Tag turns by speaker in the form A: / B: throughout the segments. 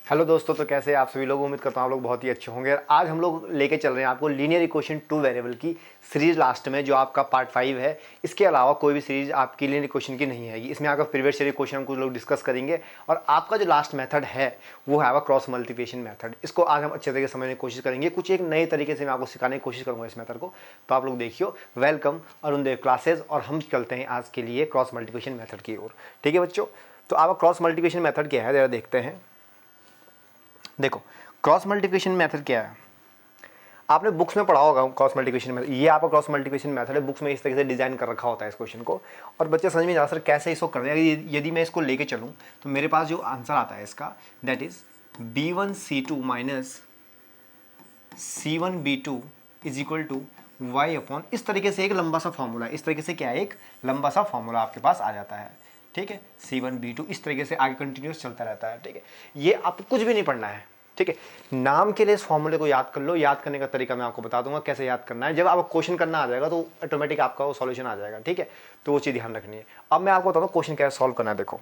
A: Hello दोस्तों, तो कैसे हैं आप सभी लोग। उम्मीद करता हूँ आप लोग बहुत ही अच्छे होंगे। आज हम लोग लेके चल रहे हैं आपको लीनियर इक्वेशन टू वेरिएबल की सीरीज लास्ट में, जो आपका पार्ट 5 है। इसके अलावा कोई भी सीरीज आपकी लीनियर इक्वेशन की नहीं है। इसमें आपका प्रीवियस ईयर क्वेश्चन हम कुछ लोग डिस्कस करेंगे और आपका जो लास्ट मेथड है वो है आपका क्रॉस मल्टीप्लिकेशन मेथड। इसको आज हम अच्छे तरीके से समझने की कोशिश करेंगे। कुछ एक नए तरीके से मैं आपको सिखाने की कोशिश करूँगा इस मेथड को, तो आप लोग देखियो। वेलकम अरुण देव क्लासेज, और हम चलते हैं आज के लिए क्रॉस मल्टीप्लिकेशन मेथड की ओर। ठीक है बच्चों, तो आपका क्रॉस मल्टीप्लिकेशन मेथड क्या है जरा देखते हैं। देखो, क्रॉस मल्टीप्लिकेशन मेथड क्या है, आपने बुक्स में पढ़ा होगा। क्रॉस मल्टीप्लिकेशन मेथड, ये आपका क्रॉस मल्टीप्लिकेशन मेथड है। बुक्स में इस तरीके से डिजाइन कर रखा होता है इस क्वेश्चन को, और बच्चे समझ में जा सर कैसे इसको कर रहे हैं। यदि मैं इसको लेके चलूं तो मेरे पास जो आंसर आता है इसका, that is b1c2 minus c1b2 is equal to y upon, इस तरीके से एक लंबा सा फॉर्मूला, इस तरीके से क्या है, एक लंबा सा फॉर्मूला आपके पास आ जाता है। ठीक है, c1b2 इस तरीके से आगे कंटिन्यूस चलता रहता है। ठीक है, ये आपको कुछ भी नहीं पढ़ना है। ठीक है, नाम के लिए इस फॉर्मूले को याद कर लो। याद करने का तरीका मैं आपको बता दूंगा कैसे याद करना है। जब आपको क्वेश्चन करना आ जाएगा तो ऑटोमेटिक आपका वो सॉल्यूशन आ जाएगा। ठीक है, तो वो चीज़ ध्यान रखनी है। अब मैं आपको बताता हूँ क्वेश्चन कैसे सॉल्व करना है। देखो,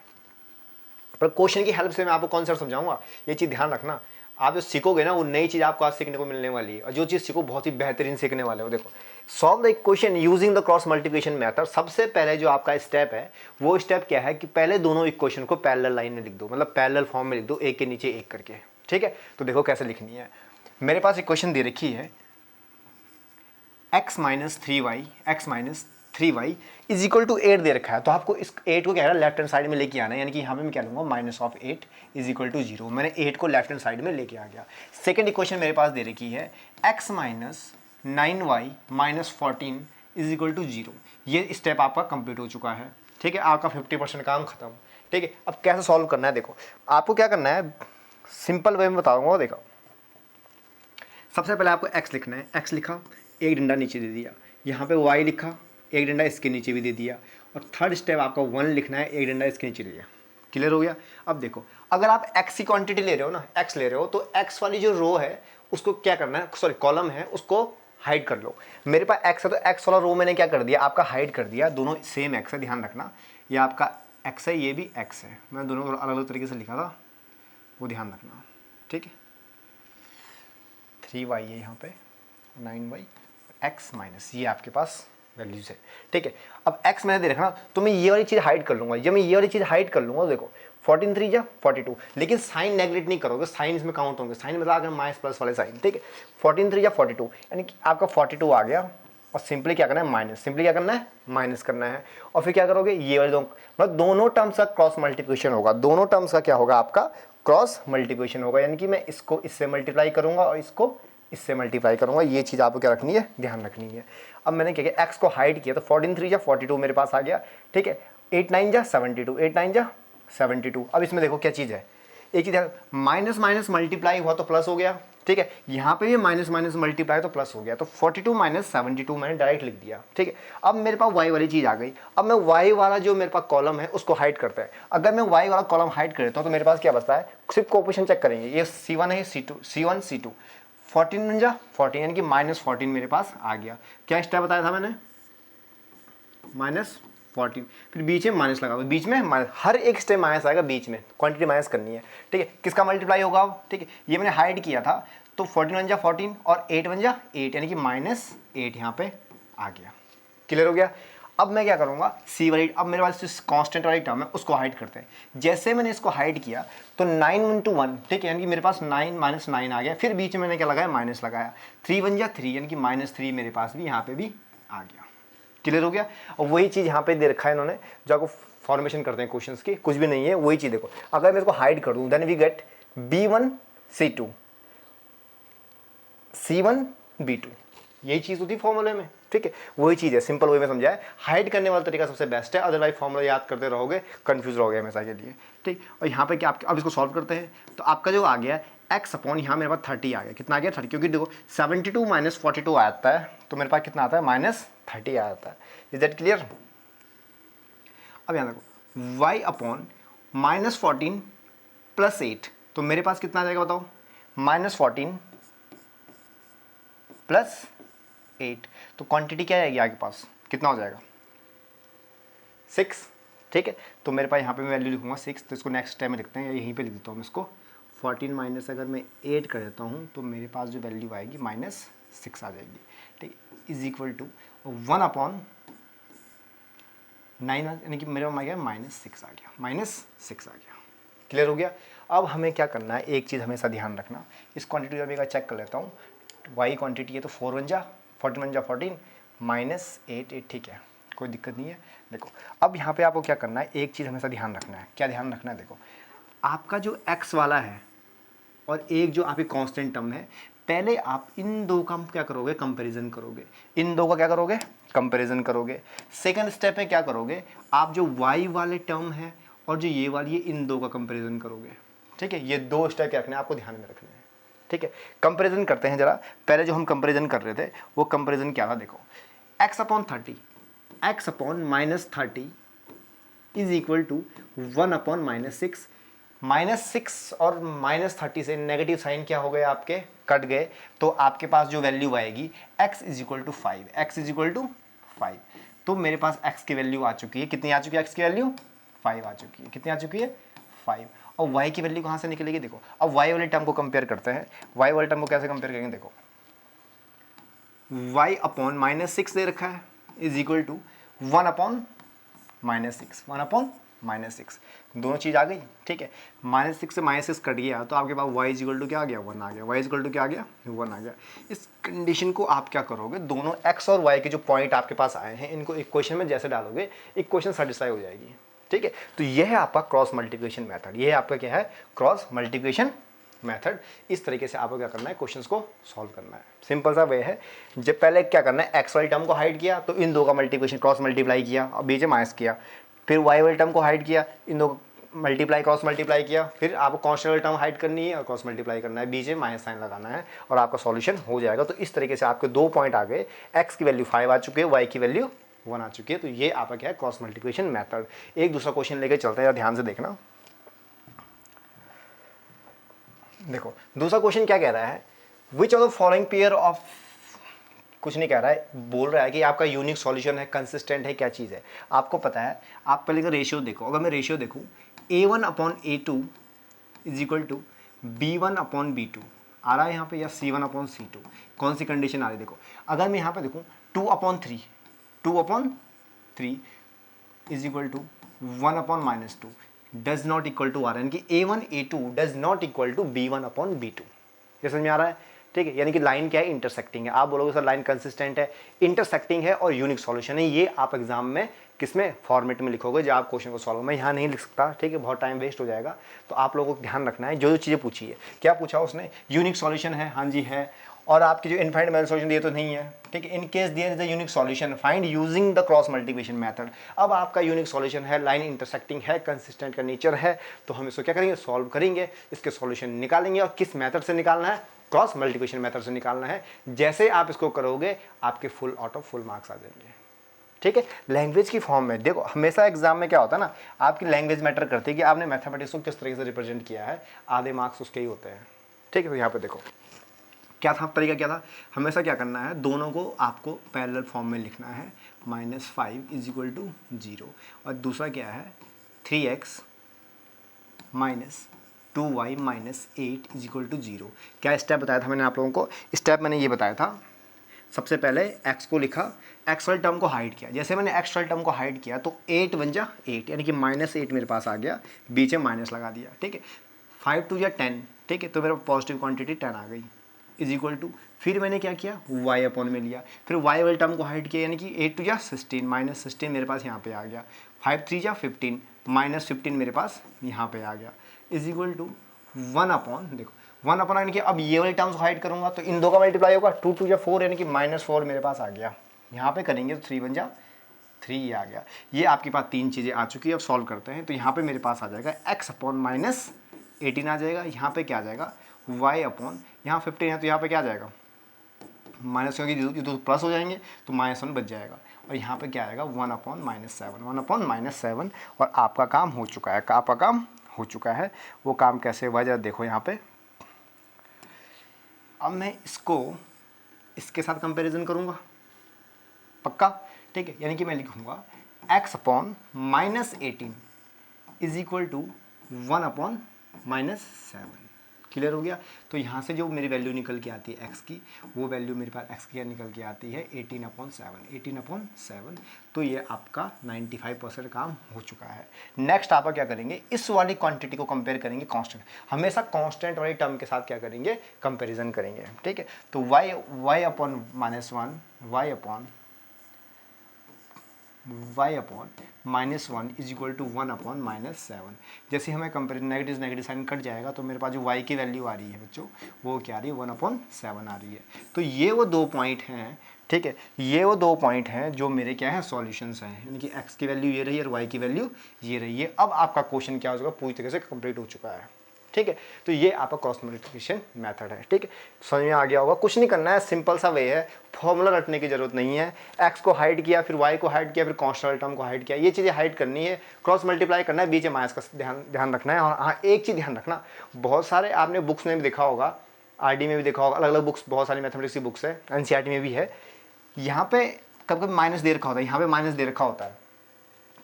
A: पर क्वेश्चन की हेल्प से मैं आपको कॉन्सेप्ट समझाऊंगा, ये चीज़ ध्यान रखना। आप जो सीखोगे ना वो नई चीज़ आपको आज सीखने को मिलने वाली है, और जो चीज़ सीखो बहुत ही बेहतरीन सीखने वाले हो। देखो, solve the equation using the cross multiplication method. सबसे पहले जो आपका स्टेप है वो स्टेप क्या है कि पहले दोनों इक्वेशन को पैरेलल लाइन में लिख दो, मतलब पैरेलल फॉर्म में लिख दो, एक के नीचे एक करके। ठीक है, तो देखो कैसे लिखनी है। मेरे पास इक्वेशन दे रखी है x minus 3y, x minus 3y is equal to 8 दे रखा है। तो आपको इस 8 को क्या है, लेफ्ट हैंड साइड में लेके आना है। यानी कि यहाँ पे मैं क्या लूँगा, minus of 8 is equal to 0। मैंने 8 को लेफ्ट हैंड साइड में लेके आ गया। सेकेंड इक्वेशन मेरे पास दे रखी है x minus 9y minus 14 is equal to 0। ये स्टेप आपका कंप्लीट हो चुका है। ठीक है, आपका 50% काम खत्म। ठीक है, अब कैसे सॉल्व करना है, देखो आपको क्या करना है, सिंपल वे में बताऊँगा। देखो, सबसे पहले आपको x लिखना है। x लिखा, एक डंडा नीचे दे दिया। यहाँ पे y लिखा, एक डंडा इसके नीचे भी दे दिया। और थर्ड स्टेप आपका 1 लिखना है, एक डंडा इसके नीचे दे दिया। क्लियर हो गया। अब देखो, अगर आप x की क्वांटिटी ले रहे हो ना, x ले रहे हो, तो x वाली जो रो है उसको क्या करना है, सॉरी कॉलम है, उसको हाइड कर लो। मेरे पास x है तो x वाला रो मैंने क्या कर दिया, आपका हाइड कर दिया। दोनों सेम x है, ध्यान रखना। ये आपका x है, ये भी x है। मैं दोनों को अलग अलग तरीके से लिखा था, वो ध्यान रखना। ठीक है, 3y है यहाँ पे, 9y, x माइनस ये आपके पास वैल्यूज है। ठीक है, अब x मैंने दे रखा ना, तो मैं ये वाली चीज़ हाइड कर लूँगा। जब मैं ये वाली चीज़ हाइड कर लूँगा, देखो 14 3 जा 42, लेकिन साइन नेगलेक्ट नहीं करोगे, साइन इसमें काउंट होंगे। साइन मतलब आगे माइनस प्लस वाले साइन। ठीक है, 14 3 जा 42, यानी कि आपका 42 आ गया। और सिंपली क्या करना है, माइनस, सिंपली क्या करना है, माइनस करना है। और फिर क्या करोगे, ये वाले दो, मतलब दोनों टर्म्स का क्रॉस मल्टीप्लिकेशन होगा। दोनों टर्म्स का क्या होगा, आपका क्रॉस मल्टीप्लिकेशन होगा। यानी कि मैं इसको इससे मल्टीप्लाई करूँगा और इसको इससे मल्टीप्लाई करूँगा। ये चीज़ आपको क्या रखनी है, ध्यान रखनी है। अब मैंने क्या किया, x को हाइड किया, तो 14 3 जा 42 मेरे पास आ गया। ठीक है, 8 9 जा 72, 8 9 जा 72। अब इसमें देखो क्या चीज़ है, एक चीज़ है, माइनस माइनस मल्टीप्लाई हुआ तो प्लस हो गया। ठीक है, यहाँ पे भी माइनस माइनस मल्टीप्लाई तो प्लस हो गया। तो 42 माइनस 72 मैंने डायरेक्ट लिख दिया। ठीक है, अब मेरे पास y वाली चीज़ आ गई। अब मैं y वाला जो मेरे पास कॉलम है उसको हाइड करता है। अगर मैं y वाला कॉलम हाइड कर देता हूँ तो मेरे पास क्या बचता है, सिर्फ कोएफिशिएंट चेक करेंगे। ये c1 है, c1 c2, 14 बन जा 14, यानी कि माइनस 14 मेरे पास आ गया। क्या स्टेप बताया था मैंने, माइनस 14, फिर बीच में माइनस लगा, बीच में माइनस, हर एक स्टेप माइनस आएगा बीच में, क्वांटिटी माइनस करनी है। ठीक है, किसका मल्टीप्लाई होगा। ठीक है, ये मैंने हाइड किया था, तो 14 बन जा 14 और 8 बन जा 8, यानी कि माइनस 8 यहाँ पे आ गया। क्लियर हो गया। अब मैं क्या करूँगा, सी वाली, अब मेरे पास कांस्टेंट वाली टर्म है उसको हाइड करते हैं। जैसे मैंने इसको हाइड किया तो 9 1 1, ठीक है, यानी कि मेरे पास 9 माइनस 9 आ गया। फिर बीच में मैंने क्या लगाया, माइनस लगाया। 3 बन जा 3, यानी कि माइनस 3 मेरे पास भी यहाँ पे भी आ गया। क्लियर हो गया। और वही चीज़ यहाँ पे दे रखा है इन्होंने, जो आपको फॉर्मेशन करते हैं क्वेश्चंस की, कुछ भी नहीं है, वही चीज़ देखो। अगर मैं इसको हाइड कर दूँ, then we get b1 c2 c1 b2, यही चीज़ होती है फॉर्मूले में। ठीक है, वही चीज़ है, सिंपल वे में समझा है। हाइड करने वाला तरीका सबसे बेस्ट है, अदरवाइज फॉर्मूला याद करते रहोगे कंफ्यूज रहोगे हमेशा के लिए। ठीक, और यहाँ पे क्या, अब इसको सॉल्व करते हैं। तो आपका जो आ गया x अपॉन, यहाँ मेरे पास 30 आ गया। कितना आ गया, 30, क्योंकि देखो 72 माइनस 42 आता है, तो मेरे पास कितना आता है, माइनस 30 आ जाता है। Is that clear. अब यहाँ देखो, y अपॉन माइनस 14 प्लस 8, तो मेरे पास कितना आ जाएगा बताओ, माइनस 14 प्लस 8, तो क्वांटिटी क्या आएगी आपके पास, कितना हो जाएगा, 6। ठीक है, तो मेरे पास यहाँ पे मैं वैल्यू लिखूंगा 6, तो इसको नेक्स्ट टाइम में लिखते हैं, यहीं पे लिख देता हूँ इसको 14 माइनस अगर मैं 8 कर देता हूँ तो मेरे पास जो वैल्यू आएगी -6 आ जाएगी, ठीक, इज इक्वल टू 1/9, यानी कि मेरे पास -6 आ गया, -6 आ गया। क्लियर हो गया। अब हमें क्या करना है, एक चीज़ हमेशा ध्यान रखना, इस क्वांटिटी का मैं चेक कर लेता हूँ। y क्वांटिटी है तो 4 1 जा 14 -8, ठीक है, कोई दिक्कत नहीं है। देखो अब यहाँ पे आपको क्या करना है, एक चीज़ हमेशा ध्यान रखना है। क्या ध्यान रखना है, देखो आपका जो x वाला है और एक जो आपकी कांस्टेंट टर्म है, पहले आप इन दो का क्या करोगे, कंपैरिजन करोगे। इन दो का क्या करोगे, कंपैरिजन करोगे। सेकंड स्टेप में क्या करोगे, आप जो y वाले टर्म है और जो ये वाली है, इन दो का कंपैरिजन करोगे। ठीक है, ये दो स्टेप रखने हैं, आपको ध्यान में रखने हैं। ठीक है, कंपैरिजन करते हैं जरा। पहले जो हम कंपैरिजन कर रहे थे वो कंपैरिजन क्या था, देखो x/30, x/-30 is equal to 1/-6। -6 और -30 से नेगेटिव साइन क्या हो गए, आपके कट गए, तो आपके पास जो वैल्यू आएगी x is equal to 5, x is equal to 5। तो मेरे पास x की वैल्यू आ चुकी है, कितनी आ चुकी है, x की वैल्यू 5 आ चुकी है। कितनी आ चुकी है, 5। और y की वैल्यू कहाँ से निकलेगी, देखो अब y वाले टर्म को कंपेयर करते हैं। y वाले टर्म को कैसे कंपेयर करेंगे, देखो y/-6 दे रखा है इज इक्वल टू 1/-6, 1/-6, दोनों चीज़ आ गई। ठीक है, -6 से -6 कट गया तो आपके पास y इज इक्वल टू क्या आ गया, 1 आ गया। y इज इक्वल टू क्या आ गया, 1 आ गया। इस कंडीशन को आप क्या करोगे, दोनों x और y के जो पॉइंट आपके पास आए हैं इनको इक्वेशन में जैसे डालोगे, इक्वेशन सेटिस्फाई हो जाएगी। ठीक है, तो यह है आपका क्रॉस मल्टीप्लिकेशन मेथड। यह आपका क्या है, क्रॉस मल्टीप्लिकेशन मेथड। इस तरीके से आपको क्या करना है, क्वेश्चंस को सॉल्व करना है। सिंपल सा वे है। जब पहले क्या करना है, एक्स वाली टर्म को हाइड किया तो इन दो का मल्टीप्लिकेशन क्रॉस मल्टीप्लाई किया और बीच में माइनस किया। फिर वाई वाली टर्म को हाइड किया, इन दो मल्टीप्लाई क्रॉस मल्टीप्लाई किया। फिर आपको कांस्टेंट वाली टर्म हाइड करनी है और क्रॉस मल्टीप्लाई करना है, बीच में माइनस साइन लगाना है और आपका सॉल्यूशन हो जाएगा। तो इस तरीके से आपके दो पॉइंट आ गए, एक्स की वैल्यू 5 आ चुकी है, वाई की वैल्यू 1 आ चुकी है। तो ये आपका क्या है, क्रॉस मल्टीप्लिकेशन मेथड। एक दूसरा क्वेश्चन लेके चलते हैं, ध्यान से देखना। देखो दूसरा क्वेश्चन क्या कह रहा है, which of the following pair of, कुछ नहीं कह रहा है, बोल रहा है कि आपका यूनिक सॉल्यूशन है, कंसिस्टेंट है, क्या चीज़ है आपको पता है। आप पहले का रेशियो देखो, अगर मैं रेशियो देखूँ A1/A2 is equal to B1/B2 आ रहा है यहाँ पे, या C1/C2, कौन सी कंडीशन आ रही है, देखो अगर मैं यहाँ पे देखूँ 2/3 is equal to 1/-2 does not equal to आ रहा है, यानी कि A1 A2 does not equal to B1/B2। ये समझ में आ रहा है, ठीक है। यानी कि लाइन क्या है, इंटरसेक्टिंग है। आप बोलोगे सर लाइन कंसिस्टेंट है, इंटरसेक्टिंग है और यूनिक सॉल्यूशन है। ये आप एग्जाम में किसमें, फॉर्मेट में लिखोगे जब आप क्वेश्चन को सॉल्व। मैं यहाँ नहीं लिख सकता, ठीक है, बहुत टाइम वेस्ट हो जाएगा। तो आप लोगों को ध्यान रखना है, जो जो चीज़ें पूछी है। क्या पूछा उसने, यूनिक सॉल्यूशन है, हाँ जी है, और आपकी जो इनफाइनाइट मैथड सॉल्यूशन दिए तो नहीं है, ठीक है। In case there is a unique solution find using the cross multiplication method. अब आपका यूनिक सॉल्यूशन है, लाइन इंटरसेक्टिंग है, कंसिस्टेंट का नेचर है, तो हम इसको क्या करेंगे, सॉल्व करेंगे, इसके सॉल्यूशन निकालेंगे। और किस मेथड से निकालना है, क्रॉस मल्टीप्लिकेशन मेथड से निकालना है। जैसे आप इसको करोगे आपके full out of full marks आ जाएंगे, ठीक है। लैंग्वेज की फॉर्म में देखो, हमेशा एग्जाम में क्या होता है ना, आपकी लैंग्वेज मैटर करती है कि आपने मैथमेटिक्स को किस तरीके से रिप्रेजेंट किया है, आधे मार्क्स उसके ही होते हैं, ठीक है। तो यहाँ पे देखो क्या था, तरीका क्या था, हमेशा क्या करना है, दोनों को आपको पैरेलल फॉर्म में लिखना है। -5 इज इक्वल टू 0 और दूसरा क्या है 3x minus 2y minus 8 is equal to 0। क्या स्टेप बताया था मैंने आप लोगों को, स्टेप मैंने ये बताया था, सबसे पहले x को लिखा, x वाले टर्म को हाइड किया। जैसे मैंने x वाले टर्म को हाइड किया तो 8 बन जा 8, यानी कि -8 मेरे पास आ गया, बीच में माइनस लगा दिया, ठीक है। 5 2 या 10, ठीक है, तो मेरा पॉजिटिव क्वांटिटी 10 आ गई, इज इक्वल टू, फिर मैंने क्या किया, y अपॉन में लिया, फिर y वाले टर्म को हाइड किया, यानी कि 8 2 या 16, -16 मेरे पास यहाँ पे आ गया, 5 3 या 15, -15 मेरे पास यहाँ पे आ गया, इज इक्वल टू 1 अपॉन, देखो 1 अपॉन, यानी कि अब ये वाले टर्म्स हाइड करूँगा तो इन दो का मल्टीप्लाई होगा, 2 2 या 4, यानी कि -4 मेरे पास आ गया। यहाँ पे करेंगे तो 3 बन जा 3 ये आ गया। ये आपके पास तीन चीज़ें आ चुकी है। अब सॉल्व करते हैं तो यहाँ पे मेरे पास आ जाएगा x अपॉन -18 आ जाएगा। यहाँ पे क्या आ जाएगा, y अपॉन, यहाँ 15 है तो यहाँ पे क्या आ जाएगा, माइनस, क्योंकि ये दो प्लस हो जाएंगे तो -1 बच जाएगा। और यहाँ पे क्या आएगा, 1 अपॉन -7, 1 अपॉन -7। और आपका काम हो चुका है, आपका काम हो चुका है। वो काम कैसे हुआ जरा देखो यहाँ पे। अब मैं इसको इसके साथ कंपैरिजन करूँगा, पक्का, ठीक है। यानी कि मैं लिखूँगा x upon -18 is equal to 1 upon -7। Clear हो गया। तो यहाँ से जो मेरी वैल्यू निकल के आती है x की, वो वैल्यू मेरे पास x की क्या निकल के आती है 18/7। तो ये आपका 95% काम हो चुका है। नेक्स्ट आप क्या करेंगे, इस वाली क्वांटिटी को कंपेयर करेंगे कांस्टेंट, हमेशा कांस्टेंट वाली टर्म के साथ क्या करेंगे, कंपैरिजन करेंगे। ठीक है, तो y upon -1 y upon -1 is equal to 1 upon -7। जैसे हमें कंपेयर नेगेटिव साइन कट जाएगा तो मेरे पास जो y की वैल्यू आ रही है बच्चों, वो क्या आ रही है 1/7 आ रही है। तो ये वो दो पॉइंट हैं, ठीक है, ये वो दो पॉइंट हैं जो मेरे क्या है सॉल्यूशंस हैं, यानी कि x की वैल्यू ये रही है और y की वैल्यू ये रही है। अब आपका क्वेश्चन क्या हो जाएगा, पूरी तरीके से कंप्लीट हो चुका है। ठीक है, तो ये आपका क्रॉस मल्टीप्लिकेशन मेथड है। ठीक है, समझ में आ गया होगा। कुछ नहीं करना है, सिंपल सा वे है, फॉर्मूला रटने की जरूरत नहीं है। x को हाइड किया, फिर y को हाइड किया, फिर कांस्टेंट टर्म को हाइड किया, ये चीज़ें हाइड करनी है, क्रॉस मल्टीप्लाई करना है, बीच में माइनस का ध्यान रखना है। और हाँ, एक चीज़ ध्यान रखना, बहुत सारे आपने बुक्स में भी देखा होगा, RD में भी देखा होगा, अलग अलग बुक्स, बहुत सारी मैथमेटिक्स की बुक्स है, NCERT में भी है, यहाँ पे कभी कभी माइनस दे रखा होता है, यहाँ पे माइनस दे रखा होता है,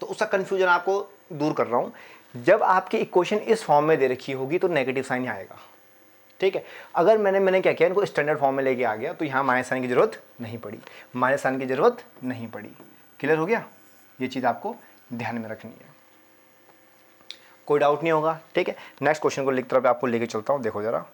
A: तो उसका कन्फ्यूजन आपको दूर कर रहा हूँ। जब आपकी इक्वेशन इस फॉर्म में दे रखी होगी तो नेगेटिव साइन आएगा। ठीक है, अगर मैंने क्या किया, इनको स्टैंडर्ड फॉर्म में लेके आ गया तो यहाँ माइनस साइन की जरूरत नहीं पड़ी, माइनस साइन की जरूरत नहीं पड़ी। क्लियर हो गया, ये चीज़ आपको ध्यान में रखनी है, कोई डाउट नहीं होगा। ठीक है, नेक्स्ट क्वेश्चन को लिख तरफ आपको लेके चलता हूँ। देखो जरा,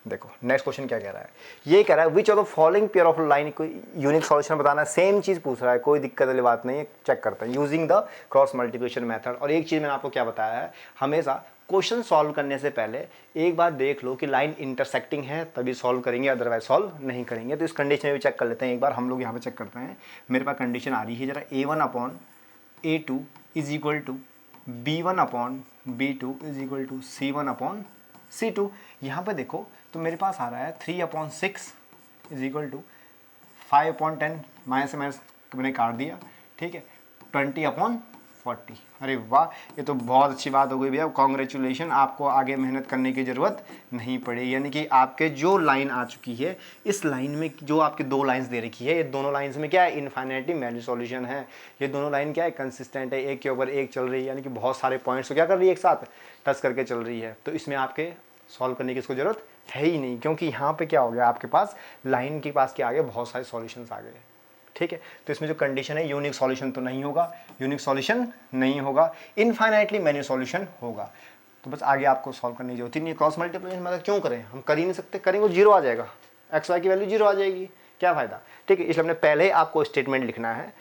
A: देखो नेक्स्ट क्वेश्चन क्या कह रहा है, ये कह रहा है which of the following pair of line, कोई यूनिक सॉल्यूशन बताना है, सेम चीज पूछ रहा है, कोई दिक्कत वाली बात नहीं है, चेक करते हैं using the cross multiplication method. और एक चीज मैंने आपको क्या बताया है, हमेशा क्वेश्चन सॉल्व करने से पहले एक बार देख लो कि लाइन इंटरसेक्टिंग है तभी सॉल्व करेंगे, अदरवाइज सॉल्व नहीं करेंगे। तो इस कंडीशन में भी चेक कर लेते हैं एक बार, हम लोग यहाँ पे चेक करते हैं। मेरे पास कंडीशन आ रही है जरा, a1/a2 is equal to b1/b2 is equal to c1/c2। यहाँ पे देखो तो मेरे पास आ रहा है 3/6 इज इक्वल टू 5/10, माइनस से माइनस मैंने काट दिया। ठीक है, 20/40। अरे वाह, ये तो बहुत अच्छी बात हो गई भैया, कॉन्ग्रेचुलेशन, आपको आगे मेहनत करने की ज़रूरत नहीं पड़ी। यानी कि आपके जो लाइन आ चुकी है, इस लाइन में जो आपकी दो लाइंस दे रखी है, ये दोनों लाइंस में क्या है, इनफाइनाइटली मैनी सॉल्यूशन है। ये दोनों लाइन क्या है, कंसिस्टेंट है, एक के ऊपर एक चल रही है, यानी कि बहुत सारे पॉइंट्स को क्या कर रही है, एक साथ टच करके चल रही है। तो इसमें आपके सॉल्व करने की इसको ज़रूरत है ही नहीं, क्योंकि यहाँ पे क्या हो गया, आपके पास लाइन के पास क्या आ गया, बहुत सारे सॉल्यूशंस आ गए। ठीक है, तो इसमें जो कंडीशन है, यूनिक सॉल्यूशन तो नहीं होगा, यूनिक सॉल्यूशन नहीं होगा, इनफाइनाइटली मैनी सॉल्यूशन होगा। तो बस आगे आपको सॉल्व करने की जरूरत ही नहीं। क्रॉस मल्टीप्लिकेशन मतलब क्यों करें, हम कर ही नहीं सकते, करेंगे जीरो आ जाएगा, एक्स वाई की वैल्यू जीरो आ जाएगी, क्या फायदा। ठीक है, इसलिए हमने पहले ही आपको स्टेटमेंट लिखना है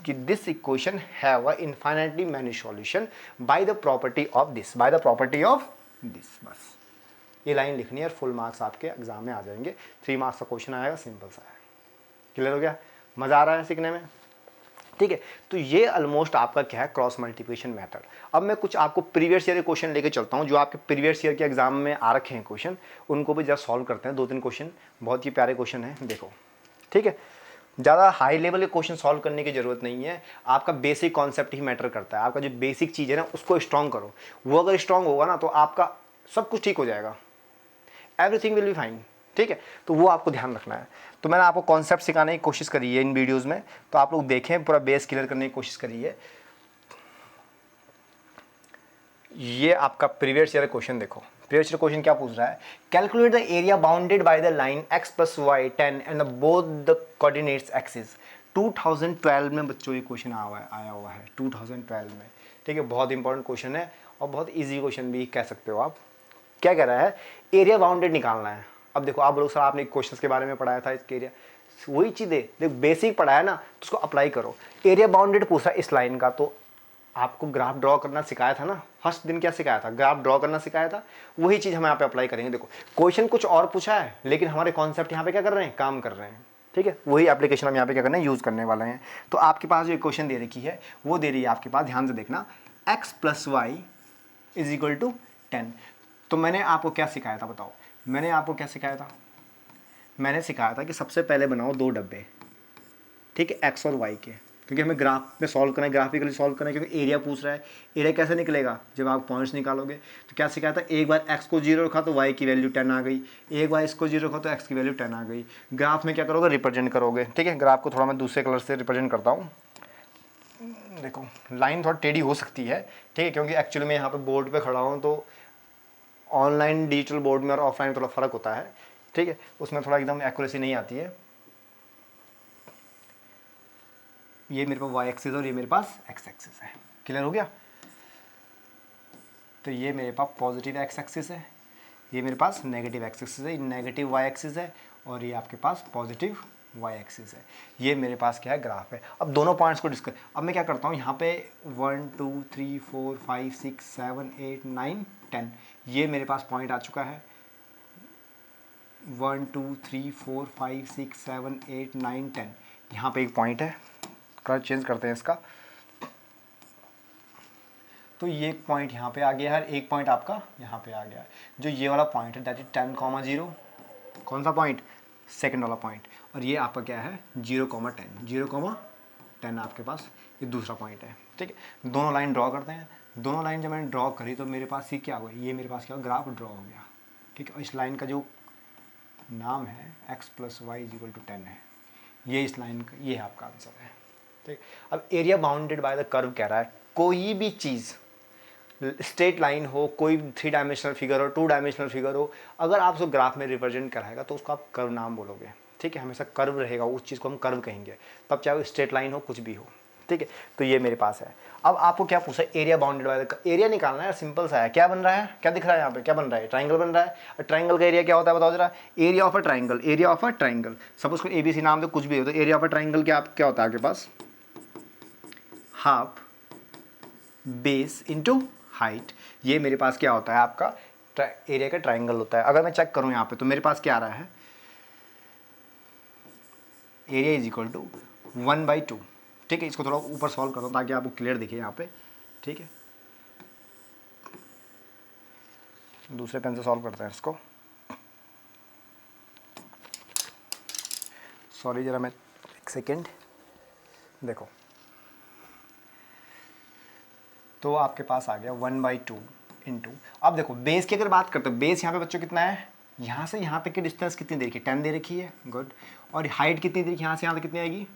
A: कि this equation have a infinitely many solution by the property of this, by the property of this. बस ये लाइन लिखनी है और फुल मार्क्स आपके एग्जाम में आ जाएंगे। 3 मार्क्स का क्वेश्चन आएगा, सिंपल सा है। क्लियर हो गया, मज़ा आ रहा है सीखने में। ठीक है, तो ये ऑलमोस्ट आपका क्या है, क्रॉस मल्टीप्लिकेशन मेथड। अब मैं कुछ आपको प्रीवियस ईयर के क्वेश्चन लेके चलता हूँ, जो आपके प्रीवियस ईयर के एग्जाम में आ रखे हैं क्वेश्चन, उनको भी जस्ट सॉल्व करते हैं। 2-3 क्वेश्चन बहुत ही प्यारे क्वेश्चन हैं, देखो। ठीक है, ज़्यादा हाई लेवल के क्वेश्चन सॉल्व करने की जरूरत नहीं है, आपका बेसिक कॉन्सेप्ट ही मैटर करता है। आपका जो बेसिक चीज़ है ना, उसको स्ट्रॉन्ग करो, वो अगर स्ट्रॉन्ग होगा ना तो आपका सब कुछ ठीक हो जाएगा, एवरीथिंग विल बी फाइन। ठीक है, तो वो आपको ध्यान रखना है। तो मैंने आपको कॉन्सेप्ट सिखाने की कोशिश करी है इन वीडियोस में, तो आप लोग देखें, पूरा बेस क्लियर करने की कोशिश करिए। ये आपका प्रीवियस ईयर क्वेश्चन देखो, प्रीवियस ईयर क्वेश्चन क्या पूछ रहा है, calculate the area bounded by the line x + y 10 and both the coordinates axis. 2012 में बच्चों ये क्वेश्चन आया हुआ है 2012 में। ठीक है, बहुत इंपॉर्टेंट क्वेश्चन है और बहुत ईजी क्वेश्चन भी कह सकते हो आप। क्या कह रहा है, एरिया बाउंडेड निकालना है। अब देखो आप लोग सर, आपने क्वेश्चंस के बारे में पढ़ाया था, इसके एरिया वही चीज़ें देख, बेसिक पढ़ा है ना, तो उसको अप्लाई करो। एरिया बाउंडेड पूछा इस लाइन का, तो आपको ग्राफ ड्रॉ करना सिखाया था ना, फर्स्ट दिन क्या सिखाया था, ग्राफ ड्रॉ करना सिखाया था, वही चीज़ हम यहाँ पे अप्लाई करेंगे। देखो क्वेश्चन कुछ और पूछा है, लेकिन हमारे कॉन्सेप्ट यहाँ पे क्या कर रहे हैं, काम कर रहे हैं। ठीक है, वही एप्लीकेशन हम यहाँ पे क्या करना है, यूज़ करने वाले हैं। तो आपके पास जो इक्वेशन दे रखी है, वो दे रही है आपके पास, ध्यान से देखना, x + y = 10। तो मैंने आपको क्या सिखाया था बताओ, मैंने आपको क्या सिखाया था, मैंने सिखाया था कि सबसे पहले बनाओ 2 डब्बे, ठीक है, एक्स और वाई के, क्योंकि हमें ग्राफ में सॉल्व करना है, ग्राफिकली सॉल्व करना है, क्योंकि एरिया पूछ रहा है। एरिया कैसे निकलेगा, जब आप पॉइंट्स निकालोगे। तो क्या सिखाया था, एक बार एक्स को 0 रखा तो वाई की वैल्यू 10 आ गई, एक बार इसको 0 रखा तो एक्स की वैल्यू 10 आ गई। ग्राफ में क्या करोगे, रिप्रेजेंट करोगे। ठीक है, ग्राफ को थोड़ा मैं दूसरे कलर से रिप्रेजेंट करता हूँ। देखो लाइन थोड़ा टेढ़ी हो सकती है, ठीक है, क्योंकि एक्चुअली मैं यहाँ पर बोर्ड पर खड़ा हूँ, तो ऑनलाइन डिजिटल बोर्ड में और ऑफलाइन में थोड़ा फ़र्क होता है, ठीक है, उसमें थोड़ा एकदम एक्यूरेसी नहीं आती है। ये मेरे पास वाई एक्सिस और ये मेरे पास एक्स एक्सिस है, क्लियर हो गया। तो ये मेरे पास पॉजिटिव एक्स एक्सिस है, ये मेरे पास नेगेटिव एक्स एक्सिस है, नेगेटिव वाई एक्सिस है, और ये आपके पास पॉजिटिव वाई एक्सिस है। ये मेरे पास क्या है, ग्राफ है। अब दोनों पॉइंट्स को डिस्कस, अब मैं क्या करता हूँ यहाँ पे 1 2 3 4 5 6 7 8 9 10 ये मेरे पास पॉइंट आ चुका है। 1 2 3 4 5 6 7 8 9 10 यहाँ पे एक पॉइंट है। कलर चेंज करते हैं इसका, तो ये एक पॉइंट यहाँ पे आ गया है, एक पॉइंट आपका यहाँ पे आ गया है। जो ये वाला पॉइंट है दैट इज 10,0, कौन सा पॉइंट, सेकंड वाला पॉइंट, और ये आपका क्या है 0,10, 0,10 आपके पास ये दूसरा पॉइंट है, ठीक है। दोनों लाइन ड्रॉ करते हैं, दोनों लाइन जब मैंने ड्रॉ करी तो मेरे पास ये क्या हुआ, ये मेरे पास क्या हुआ, ग्राफ ड्रॉ हो गया, ठीक है। और इस लाइन का जो नाम है x + y = 10 है, ये इस लाइन का, ये आपका आंसर है, ठीक। अब area bounded by the curve कह रहा है, कोई भी चीज़ स्ट्रेट लाइन हो, कोई 3 डायमेंशनल फिगर हो, 2 डायमेंशनल फिगर हो, अगर आप उसको ग्राफ में रिप्रेजेंट कराएगा तो उसको आप कर्व नाम बोलोगे, ठीक है। हमेशा कर्व रहेगा, उस चीज़ को हम कर्व कहेंगे, तब चाहे वो स्ट्रेट लाइन हो, कुछ भी हो, ठीक है। तो ये मेरे पास है। अब आपको क्या पूछा, area bounded by the, area निकालना है, सिंपल सा है। क्या बन रहा है, क्या दिख रहा है यहाँ पे, क्या बन रहा है, ट्राइंगल बन रहा है। ट्राइंगल का एरिया क्या होता है बताओ जरा, area of a triangle, area of a triangle, suppose को ABC नाम दो, कुछ भी हो, तो एरिया ऑफ अ ट्राइंगल क्या होता है आपके पास, हाफ बेस इंटू हाइट। ये मेरे पास क्या होता है आपका एरिया का ट्राइंगल होता है। अगर मैं चेक करूं यहाँ पे तो मेरे पास क्या आ रहा है, एरिया = 1/2, ठीक है। इसको थोड़ा ऊपर सॉल्व करता हूँ ताकि आपको क्लियर दिखे यहाँ पे, ठीक है। दूसरे पेन से सॉल्व करते हैं इसको, सॉरी जरा मैं एक सेकेंड, देखो तो आपके पास आ गया 1/2 इंटू, अब देखो बेस की अगर बात करते हो, बेस यहाँ पे बच्चों कितना है, यहाँ से यहाँ तक की डिस्टेंस कितनी दे रखी है, 10 दे रखी है, गुड। और हाइट कितनी दे रखी है, यहाँ से यहाँ तक कितनी आएगी,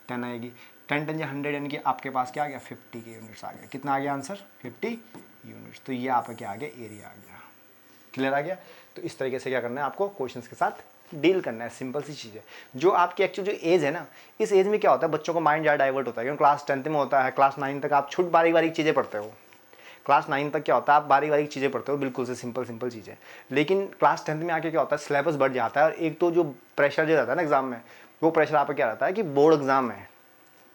A: 10 आएगी। 10 10 100 यानी कि आपके पास क्या आ गया, 50 के यूनिट्स आ गया। कितना आ गया आंसर, 50 यूनिट्स। तो ये आपका क्या आ गया, एरिया आ गया, क्लियर आ गया। तो इस तरीके से क्या करना है आपको, क्वेश्चन के साथ डील करना है, सिंपल सी चीज़ है। जो आपकी एक्चुअल जो एज है ना, इस एज में क्या होता है, बच्चों का माइंड ज़्यादा डाइवर्ट होता है, क्योंकि क्लास 10th में होता है, क्लास 9 तक आप छुट बारीक बारीक चीज़ें पढ़ते हो। क्लास 9 तक क्या होता है, आप बारीक बारीक चीज़ें पढ़ते हो, बिल्कुल से सिंपल चीज़ें। लेकिन क्लास 10th में आके क्या होता है, सिलेबस बढ़ जाता है, और एक तो जो प्रेशर जो रहता है ना एग्जाम में, वो प्रेशर आपका क्या रहता है कि बोर्ड एग्जाम है,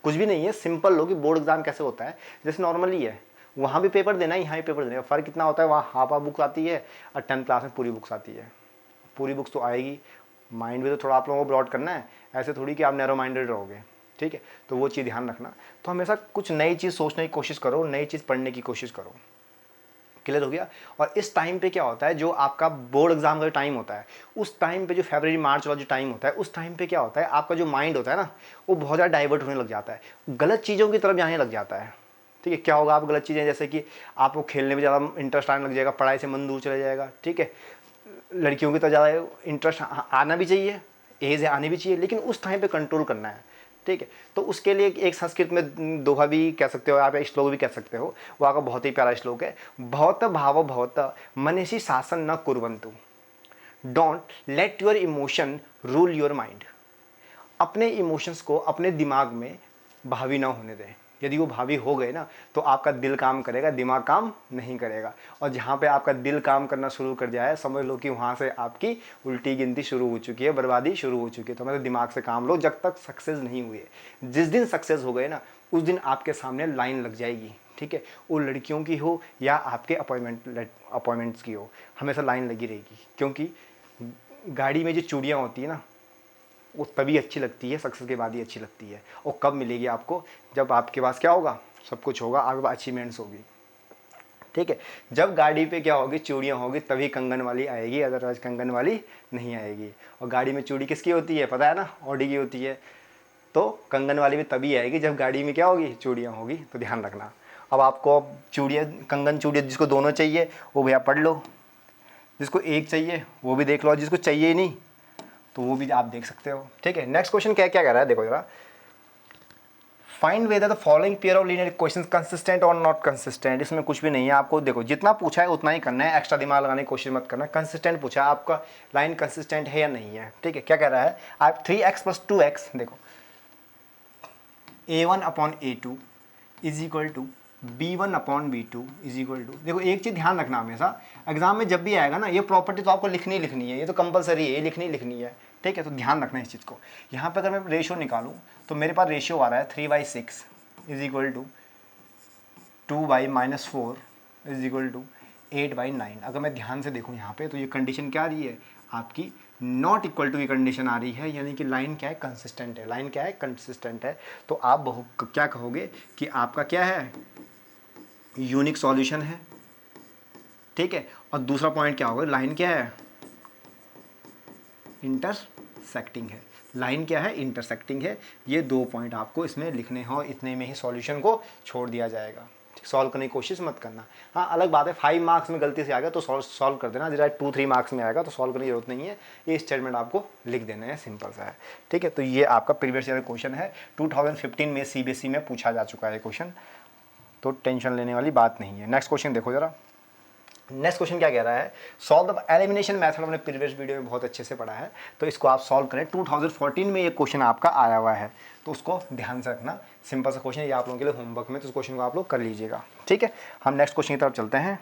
A: कुछ भी नहीं है, सिंपल लो कि बोर्ड एग्जाम कैसे होता है, जैसे नॉर्मली है, वहाँ भी पेपर देना है, यहाँ भी पेपर देना है। फ़र्क कितना होता है, वहाँ हाफ बुक आती है और 10th क्लास में पूरी बुक्स आती है। पूरी बुक्स तो आएगी, माइंड भी तो थोड़ा आप लोगों को ब्रॉड करना है, ऐसे थोड़ी कि आप नैरो माइंडेड रहोगे, ठीक है। तो वो चीज़ ध्यान रखना। तो हमेशा कुछ नई चीज़ सोचने की कोशिश करो, नई चीज़ पढ़ने की कोशिश करो, क्लियर हो गया। और इस टाइम पे क्या होता है, जो आपका बोर्ड एग्जाम का जो टाइम होता है, उस टाइम पे जो फरवरी मार्च वाला जो टाइम होता है, उस टाइम पे क्या होता है, आपका जो माइंड होता है ना, वो बहुत ज़्यादा डाइवर्ट होने लग जाता है, गलत चीज़ों की तरफ जाने लग जाता है, ठीक है। क्या होगा, आप गलत चीज़ें, जैसे कि आपको खेलने में ज़्यादा इंटरेस्ट आने लग जाएगा, पढ़ाई से मन दूर चला जाएगा, ठीक है। लड़कियों की तो ज़्यादा इंटरेस्ट आना भी चाहिए, एज आनी भी चाहिए, लेकिन उस टाइम पे कंट्रोल करना है, ठीक है। तो उसके लिए एक संस्कृत में दोहा भी कह सकते हो आप, या श्लोक भी कह सकते हो, वो आपका बहुत ही प्यारा श्लोक है, भवत भाव भवत मनसि शासन न कुर्वन्तु, don't let your emotion rule your mind. अपने इमोशंस को अपने दिमाग में भावी ना होने दें। यदि वो भावी हो गए ना, तो आपका दिल काम करेगा, दिमाग काम नहीं करेगा। और जहाँ पे आपका दिल काम करना शुरू कर जाए, समझ लो कि वहाँ से आपकी उल्टी गिनती शुरू हो चुकी है, बर्बादी शुरू हो चुकी है। तो मतलब दिमाग से काम लो जब तक सक्सेस नहीं हुई है। जिस दिन सक्सेस हो गए ना, उस दिन आपके सामने लाइन लग जाएगी, ठीक है। वो लड़कियों की हो या आपके अपॉइंटमेंट्स की हो, हमेशा लाइन लगी रहेगी। क्योंकि गाड़ी में जो चूड़ियाँ होती है ना, वो तभी अच्छी लगती है, सक्सेस के बाद ही अच्छी लगती है। और कब मिलेगी आपको, जब आपके पास क्या होगा, सब कुछ होगा, आपके पास अचीवमेंट्स होगी, ठीक है। जब गाड़ी पे क्या होगी, चूड़ियाँ होगी, तभी कंगन वाली आएगी, अदरवाइज कंगन वाली नहीं आएगी। और गाड़ी में चूड़ी किसकी होती है पता है ना, ऑडी की होती है। तो कंगन वाली भी तभी आएगी जब गाड़ी में क्या होगी, चूड़ियाँ होगी। तो ध्यान रखना। अब आपको चूड़ियाँ, कंगन चूड़ियाँ, जिसको दोनों चाहिए वो भैया पढ़ लो, जिसको एक चाहिए वो भी देख लो, और जिसको चाहिए ही नहीं तो वो भी आप देख सकते हो, ठीक है। नेक्स्ट क्वेश्चन क्या क्या कह रहा है, देखो जरा, find whether the following pair of linear equations consistent और नॉट कंसिस्टेंट। इसमें कुछ भी नहीं है, आपको देखो जितना पूछा है उतना ही करना है, एक्स्ट्रा दिमाग लगाने की कोशिश मत करना। कंसिस्टेंट पूछा है, आपका लाइन कंसिस्टेंट है या नहीं है, ठीक है। क्या कह रहा है, आप 3x + 2x देखो a1/a2 is equal to b1/b2 is equal to, देखो एक चीज़ ध्यान रखना हमेशा, एग्जाम में जब भी आएगा ना ये प्रॉपर्टी तो आपको लिखनी ही लिखनी है, ये तो कंपलसरी है, ये लिखनी है, ठीक है। तो ध्यान रखना इस चीज़ को। यहाँ पे अगर मैं रेशियो निकालूँ तो मेरे पास रेशियो आ रहा है 3/6 is equal to 2/-4 is equal to 8/9। अगर मैं ध्यान से देखूँ यहाँ पे तो ये कंडीशन क्या आ रही है आपकी, नॉट इक्वल टू की कंडीशन आ रही है, यानी कि लाइन क्या है, कंसिस्टेंट है। लाइन क्या है, कंसिस्टेंट है। तो आप क्या कहोगे कि आपका क्या है, यूनिक सॉल्यूशन है, ठीक है। और दूसरा पॉइंट क्या होगा, लाइन क्या है, इंटरसेक्टिंग है। लाइन क्या है, इंटरसेक्टिंग है। ये 2 पॉइंट आपको इसमें लिखने हो, इतने में ही सॉल्यूशन को छोड़ दिया जाएगा। सॉल्व करने की कोशिश मत करना। हाँ अलग बात है 5 मार्क्स में गलती से आ गया तो सॉल्व कर देना, जरा 2-3 मार्क्स में आएगा तो सॉल्व करने की जरूरत नहीं है, ये स्टेटमेंट आपको लिख देना है, सिंपल सा है, ठीक है। तो ये आपका प्रीवियस ईयर क्वेश्चन है, 2015 में CBSE में पूछा जा चुका है क्वेश्चन, तो टेंशन लेने वाली बात नहीं है। नेक्स्ट क्वेश्चन देखो जरा। नेक्स्ट क्वेश्चन क्या कह रहा है, सॉल्व द एलिमिनेशन मेथड। हमने प्रीवियस वीडियो में बहुत अच्छे से पढ़ा है, तो इसको आप सॉल्व करें। 2014 में ये क्वेश्चन आपका आया हुआ है, तो उसको ध्यान से रखना। सिंपल सा क्वेश्चन ये आप लोगों के लिए होमवर्क में, तो उस क्वेश्चन को आप लोग कर लीजिएगा, ठीक है। हम नेक्स्ट क्वेश्चन की तरफ चलते हैं।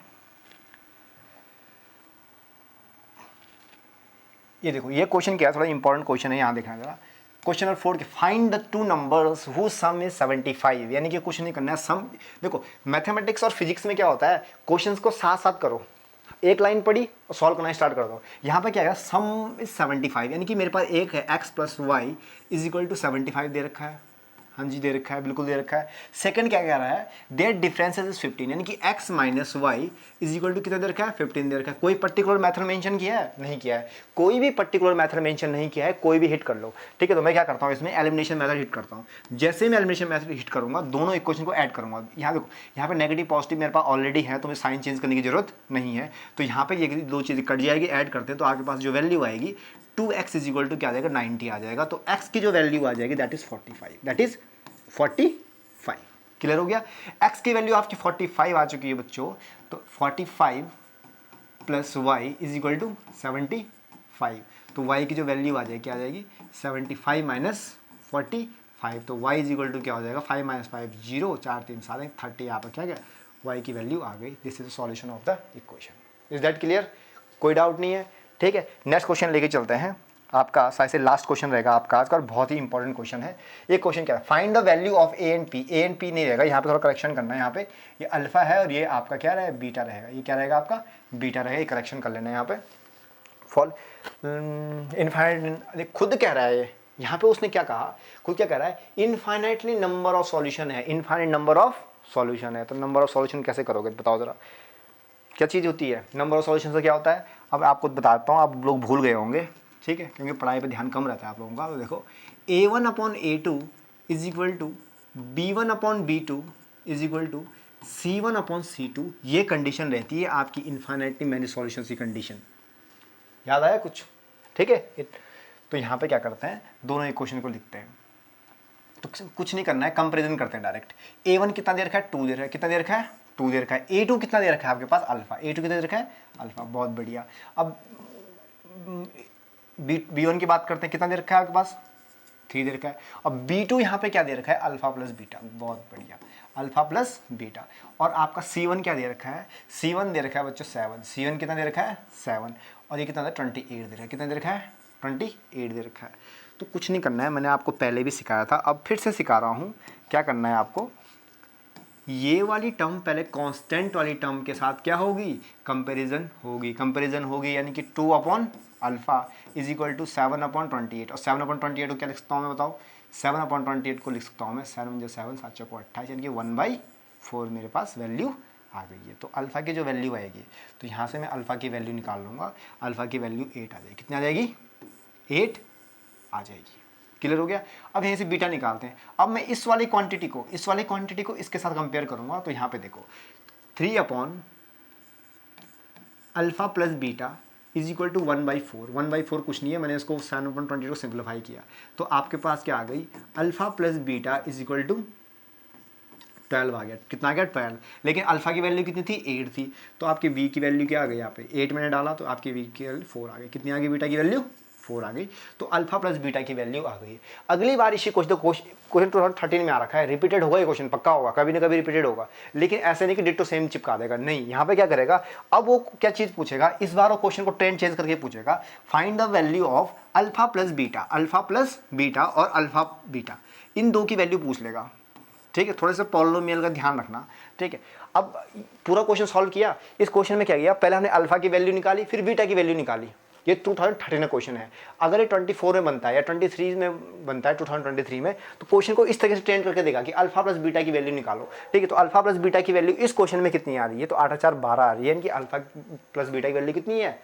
A: ये देखो ये क्वेश्चन क्या है, थोड़ा इंपॉर्टेंट क्वेश्चन है, यहाँ देखना जरा। क्वेश्चन नंबर 4 के find the 2 numbers who some is 75, यानी कि कुछ नहीं करना है, सम। देखो मैथमेटिक्स और फिजिक्स में क्या होता है, क्वेश्चंस को साथ साथ करो, एक लाइन पढ़ी और सॉल्व करना स्टार्ट कर दो। यहाँ पे क्या है, सम इज 75, यानी कि मेरे पास एक है x + y is equal to 75 दे रखा है, हाँ जी दे रखा है, बिल्कुल दे रखा है। सेकंड क्या कह रहा है, देयर डिफरेंस इज 15, यानी कि x - y is equal to कितना दे रखा है, 15 दे रखा है। कोई पर्टिकुलर मेथड मेंशन किया है, नहीं किया है, कोई भी पर्टिकुलर मेथड मेंशन नहीं किया है, कोई भी हिट कर लो, ठीक है। तो मैं क्या करता हूँ इसमें, एलिमिनेशन मेथड हिट करता हूँ। जैसे मैं एलिमिनेशन मेथड हिट करूँगा, दोनों इक्वेशन को ऐड करूँगा। यहाँ देखो, यहाँ पे नेगेटिव पॉजिटिव मेरे पास ऑलरेडी है, तो मुझे साइन चेंज करने की जरूरत नहीं है। तो यहाँ पे ये 2 चीज़ें कट जाएगी, ऐड करते हैं, तो आपके पास जो वैल्यू आएगी 2x इज इक्वल टू क्या आ जाएगा, 90 आ जाएगा। तो x की जो वैल्यू आ जाएगी that is 45, that is 45। Clear हो गया। x की वैल्यू आपकी 45 आ चुकी है बच्चों, तो 45 + y इज इक्वल टू 75। तो y की जो वैल्यू आ जाएगी क्या आ जाएगी, 75 - 45। तो y इज इक्वल टू क्या हो जाएगा, 5 - 5 0, 4 3 7 30। यहाँ पर क्या गया, y की वैल्यू आ गई। This is the solution of the equation. Is that clear, कोई डाउट नहीं है, ठीक है। नेक्स्ट क्वेश्चन लेके चलते हैं। आपका शायद से लास्ट क्वेश्चन रहेगा आपका आज का, और बहुत ही इंपॉर्टेंट क्वेश्चन है। ये क्वेश्चन क्या है, find the value of a and p। a and p नहीं रहेगा, यहाँ पे थोड़ा करेक्शन करना है। यहाँ पे ये अल्फा है और ये आपका क्या रहेगा, बीटा रहेगा। ये क्या रहेगा आपका, बीटा रहेगा। ये करेक्शन कर लेना है यहाँ पे। फॉल इनफाइनाइट खुद कह रहा है, यहाँ पे उसने क्या कहा, खुद क्या कह रहा है, इनफाइनाइटली नंबर ऑफ सॉल्यूशन है, इनफाइनाइट नंबर ऑफ सॉल्यूशन है। तो नंबर ऑफ सॉल्यूशन कैसे करोगे, बताओ जरा, क्या चीज़ होती है नंबर ऑफ सॉल्यूशन से, क्या होता है। अब आपको बताता हूँ, आप लोग भूल गए होंगे, ठीक है, क्योंकि पढ़ाई पे ध्यान कम रहता है आप लोगों का। तो देखो a1/a2 is equal to b1/b2 is equal to c1/c2। ये कंडीशन रहती है आपकी इनफाइनाइटली मैनी सॉल्यूशन की कंडीशन। याद आया कुछ, ठीक है। तो यहाँ पे क्या करते हैं, दोनों इक्वेशन को लिखते हैं। तो कुछ नहीं करना है, कंपेरिजन करते हैं डायरेक्ट। a1 कितना दे रखा है, 2 दे रखा है, कितना दे रखा है, 2 दे रखा है। a2 कितना दे रखा है आपके पास, अल्फा। a2 कितना दे रखा है, अल्फा, बहुत बढ़िया। अब b1 की बात करते हैं, कितना दे रखा है आपके पास, 3 दे रखा है। अब b2 यहाँ पे क्या दे रखा है, अल्फा प्लस बीटा, बहुत बढ़िया, अल्फा प्लस बीटा। और आपका c1 क्या दे रखा है, c1 दे रखा है बच्चों 7। c1 कितना दे रखा है, 7। और ये कितना दे, 28 दे रखा है, कितना दे रखा है, 28 दे रखा है। तो कुछ नहीं करना है, मैंने आपको पहले भी सिखाया था, अब फिर से सिखा रहा हूँ। क्या करना है आपको, ये वाली टर्म पहले कांस्टेंट वाली टर्म के साथ क्या होगी, कंपैरिजन होगी। कंपैरिजन होगी यानी कि 2/अल्फा इज इक्वल टू 7/28। और 7/28 को क्या लिख सकता हूँ मैं, बताओ। 7/28 को लिख सकता हूँ मैं 7 × 7 7 × 28, यानी कि 1/4 मेरे पास वैल्यू आ गई है। तो अल्फ़ा की जो वैल्यू आएगी, तो यहाँ से मैं अल्फ़ा की वैल्यू निकाल लूँगा। अल्फ़ा की वैल्यू 8 आ जाएगी। कितनी आ जाएगी, 8 आ जाएगी। क्लियर हो गया। अब यहीं से बीटा निकालते हैं। अब मैं इस वाली क्वांटिटी को इसके साथ कंपेयर करूंगा। तो यहाँ पे देखो 3/अल्फा plus beta is equal to 1/4। 1/4 कुछ नहीं है, मैंने इसको 7/20 को सिंप्लीफाई किया। तो आपके पास क्या आ गई, alpha plus beta is equal to 12 आ गया, कितना आ गया 12। लेकिन अल्फा की वैल्यू कितनी थी 8 थी, तो आपकी वी की वैल्यू क्या आ गई यहाँ पे 8 मैंने डाला तो आपकी वी की वैल्यू 4 आ गई। कितनी आ गई बीटा की वैल्यू 4 आ गई, तो अल्फा प्लस बीटा की वैल्यू आ गई। अगली बार इसी क्वेश्चन 2013 में आ रखा है, रिपीटेड होगा ये क्वेश्चन, पक्का होगा, कभी ना कभी रिपीटेड होगा, लेकिन ऐसे नहीं कि डिट्टो सेम चिपका देगा, नहीं। यहाँ पे क्या करेगा, अब वो क्या चीज़ पूछेगा इस बार, वो क्वेश्चन को ट्रेंड चेंज करके पूछेगा, find the value of alpha plus beta और अल्फा बीटा, इन दो की वैल्यू पूछ लेगा। ठीक है, थोड़े से पॉलिनोमियल का ध्यान रखना। ठीक है, अब पूरा क्वेश्चन सॉल्व किया। इस क्वेश्चन में क्या किया, पहले हमने अल्फा की वैल्यू निकाली, फिर बीटा की वैल्यू निकाली। ये 2013 का क्वेश्चन है। अगर ये 24 में बनता है या 23 में बनता है 2023 में, तो क्वेश्चन को इस तरह से ट्रेंड करके देगा कि अल्फा प्लस बीटा की वैल्यू निकालो। ठीक है, तो अल्फा प्लस बीटा की वैल्यू इस क्वेश्चन में कितनी आ रही है, तो 8 4 12 आ रही है, यानी कि अल्फा प्लस बीटा की वैल्यू कितनी है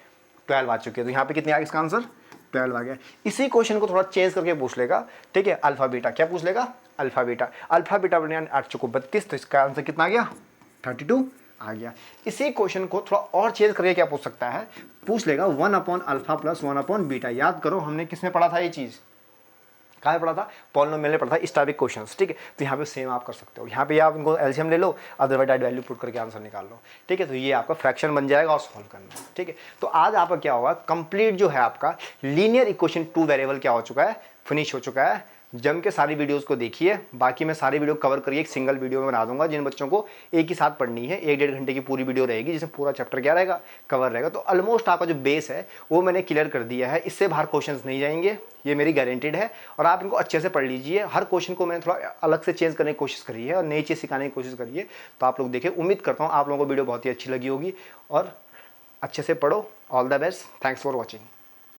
A: 12 आ चुकी है। तो यहाँ पे कितनी आ गई, इसका आंसर 12 आ गया। इसी क्वेश्चन को थोड़ा चेंज करके पूछ लेगा। ठीक है, अल्फा बीटा क्या पूछ लेगा, अल्फा बीटा बने 8 चौको 32, तो इसका आंसर कितना आ गया 32 आ गया। इसी क्वेश्चन को थोड़ा और चेंज करके क्या पूछ सकता है, पूछ लेगा 1 upon alpha plus 1 upon beta. याद करो हमने किसमें पढ़ा था ये चीज़, कहाँ पढ़ा था, पॉलिनोमियल में पढ़ा था, इस टाइप क्वेश्चंस। ठीक है, तो यहाँ पे सेम आप कर सकते हो, यहाँ पे आप इनको एलसीएम ले लो, अदरवाइज डायरेक्ट वैल्यू पुट करके आंसर निकाल लो। ठीक है, तो ये आपका फ्रैक्शन बन जाएगा और सॉल्व करना है। ठीक है, तो आज आपका क्या होगा, कंप्लीट जो है आपका लीनियर इक्वेशन 2 वेरिएबल क्या हो चुका है, फिनिश हो चुका है। जम के सारी वीडियोस को देखिए, बाकी मैं सारी वीडियो कवर करके एक सिंगल वीडियो में बना दूंगा, जिन बच्चों को एक ही साथ पढ़नी है 1 1.5 घंटे की पूरी वीडियो रहेगी, जिसमें पूरा चैप्टर क्या रहेगा, कवर रहेगा। तो ऑलमोस्ट आपका जो बेस है वो मैंने क्लियर कर दिया है, इससे बाहर क्वेश्चंस नहीं जाएंगे, ये मेरी गारंटीड है। और आप इनको अच्छे से पढ़ लीजिए, हर क्वेश्चन को मैंने थोड़ा अलग से चेंज करने की कोशिश करी है और नई चीज़ सिखाने की कोशिश करी है। तो आप लोग देखिए, उम्मीद करता हूँ आप लोगों को वीडियो बहुत ही अच्छी लगी होगी, और अच्छे से पढ़ो। All the best, thanks for watching.